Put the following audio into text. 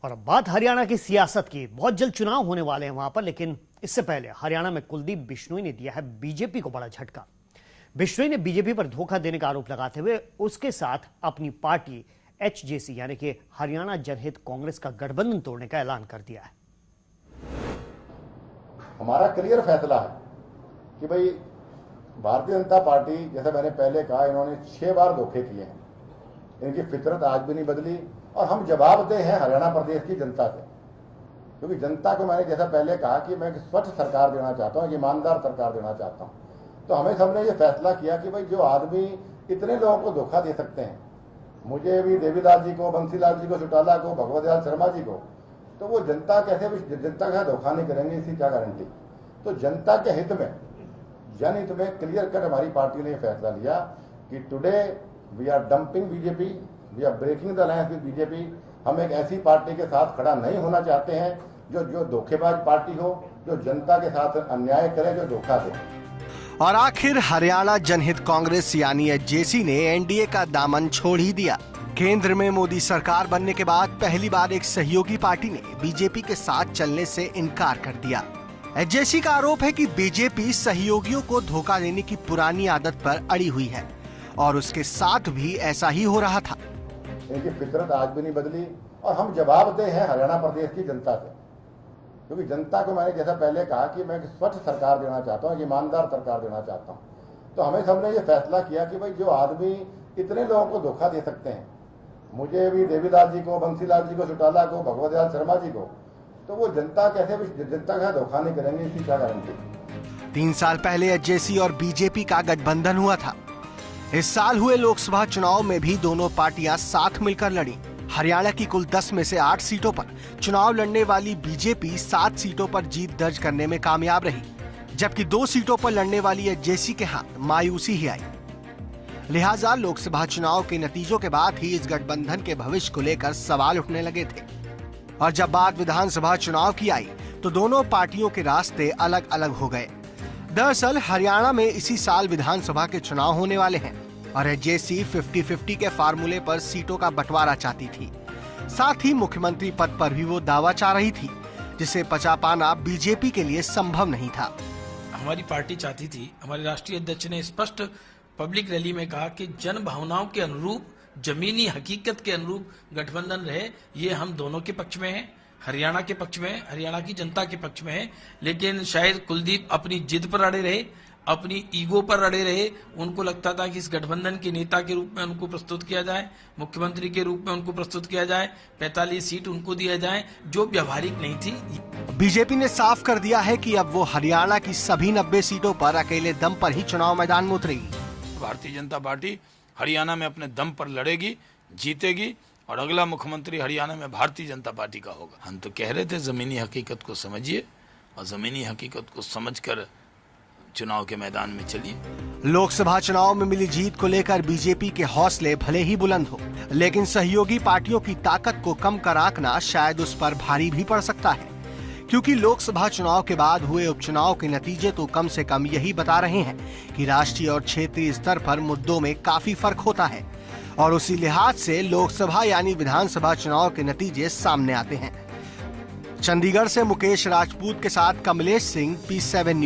और अब बात हरियाणा की सियासत की। बहुत जल्द चुनाव होने वाले हैं वहां पर, लेकिन इससे पहले हरियाणा में कुलदीप बिश्नोई ने दिया है बीजेपी को बड़ा झटका। बिश्नोई ने बीजेपी पर धोखा देने का आरोप लगाते हुए उसके साथ अपनी पार्टी एचजेसी यानी कि हरियाणा जनहित कांग्रेस का गठबंधन तोड़ने का ऐलान कर दिया है। हमारा क्लियर फैसला है कि भाई भारतीय जनता पार्टी, जैसे मैंने पहले कहा, इन्होंने 6 बार धोखे किए हैं। इनकी फितरत आज भी नहीं बदली और हम जवाबदेह हैं हरियाणा प्रदेश की जनता से, क्योंकि जनता को मैंने जैसा पहले कहा कि मैं स्वच्छ सरकार देना चाहता हूं, ईमानदार सरकार देना चाहता हूं। तो हमें सबने ये फैसला किया कि भाई जो आदमी इतने लोगों को धोखा दे सकते हैं, मुझे भी, देवीदास जी को, बंसीलाल जी को, चौटाला को, भगवत शर्मा जी को, तो वो जनता कैसे भी जनता का धोखा नहीं करेंगे, इसकी क्या गारंटी। तो जनता के हित में, जनहित में क्लियर कट हमारी पार्टी ने यह फैसला लिया कि today we are dumping BJP, we are breaking the alliance with BJP. हम एक ऐसी पार्टी के साथ खड़ा नहीं होना चाहते हैं जो धोखेबाज पार्टी हो, जो जनता के साथ अन्याय करे, जो धोखा दे। और आखिर हरियाणा जनहित कांग्रेस यानी एचजेसी ने एनडीए का दामन छोड़ ही दिया। केंद्र में मोदी सरकार बनने के बाद पहली बार एक सहयोगी पार्टी ने बीजेपी के साथ चलने से इनकार कर दिया। एचजेसी का आरोप है कि बीजेपी सहयोगियों को धोखा देने की पुरानी आदत पर अड़ी हुई है और उसके साथ भी ऐसा ही हो रहा था। इनकी फितरत आज भी नहीं बदली और हम जवाबदेह हैं हरियाणा प्रदेश की जनता से, क्योंकि जनता को मैंने जैसा पहले कहा कि मैं स्वच्छ सरकार देना चाहता हूं, ईमानदार सरकार देना चाहता हूं। तो हमें सबने ये फैसला किया कि भाई जो आदमी इतने लोगों को धोखा दे सकते हैं, मुझे भी, देवीदास जी को, बंसीलाल जी को, चौटाला को, भगवत शर्मा जी को, तो वो जनता कैसे भी जनता का धोखा नहीं करेंगे, इसकी क्या गारंटी। 3 साल पहले एचजेसी और बीजेपी का गठबंधन हुआ था। इस साल हुए लोकसभा चुनाव में भी दोनों पार्टियां साथ मिलकर लड़ी। हरियाणा की कुल 10 में से 8 सीटों पर चुनाव लड़ने वाली बीजेपी 7 सीटों पर जीत दर्ज करने में कामयाब रही, जबकि 2 सीटों पर लड़ने वाली एचजेसी के हाथ मायूसी ही आई। लिहाजा लोकसभा चुनाव के नतीजों के बाद ही इस गठबंधन के भविष्य को लेकर सवाल उठने लगे थे। और जब बात विधानसभा चुनाव की आई तो दोनों पार्टियों के रास्ते अलग अलग हो गए। दरअसल हरियाणा में इसी साल विधानसभा के चुनाव होने वाले हैं और एचजेसी 50-50 के फार्मूले पर सीटों का बंटवारा चाहती थी। साथ ही मुख्यमंत्री पद पर भी वो दावा चाह रही थी, जिसे पचा पाना बीजेपी के लिए संभव नहीं था। हमारी पार्टी चाहती थी, हमारे राष्ट्रीय अध्यक्ष ने स्पष्ट पब्लिक रैली में कहा कि जन भावनाओं के अनुरूप, जमीनी हकीकत के अनुरूप गठबंधन रहे। ये हम दोनों के पक्ष में है, हरियाणा के पक्ष में है, हरियाणा की जनता के पक्ष में है। लेकिन शायद कुलदीप अपनी जिद पर अड़े रहे, अपनी ईगो पर अड़े रहे। उनको लगता था कि इस गठबंधन के नेता के रूप में उनको प्रस्तुत किया जाए, मुख्यमंत्री के रूप में उनको प्रस्तुत किया जाए, 45 सीट उनको दिया जाए, जो व्यावहारिक नहीं थी। बीजेपी ने साफ कर दिया है कि अब वो हरियाणा की सभी 90 सीटों पर अकेले दम पर ही चुनाव मैदान में उतरेगी। भारतीय जनता पार्टी हरियाणा में अपने दम पर लड़ेगी, जीतेगी और अगला मुख्यमंत्री हरियाणा में भारतीय जनता पार्टी का होगा। हम तो कह रहे थे जमीनी हकीकत को समझिए और जमीनी हकीकत को समझकर चुनाव के मैदान में चलिए। लोकसभा चुनाव में मिली जीत को लेकर बीजेपी के हौसले भले ही बुलंद हो, लेकिन सहयोगी पार्टियों की ताकत को कम कर आंकना शायद उस पर भारी भी पड़ सकता है, क्योंकि लोकसभा चुनाव के बाद हुए उपचुनाव के नतीजे तो कम से कम यही बता रहे हैं कि राष्ट्रीय और क्षेत्रीय स्तर पर मुद्दों में काफी फर्क होता है और उसी लिहाज से लोकसभा यानी विधानसभा चुनाव के नतीजे सामने आते हैं। चंडीगढ़ से मुकेश राजपूत के साथ कमलेश सिंह, P7 न्यूज।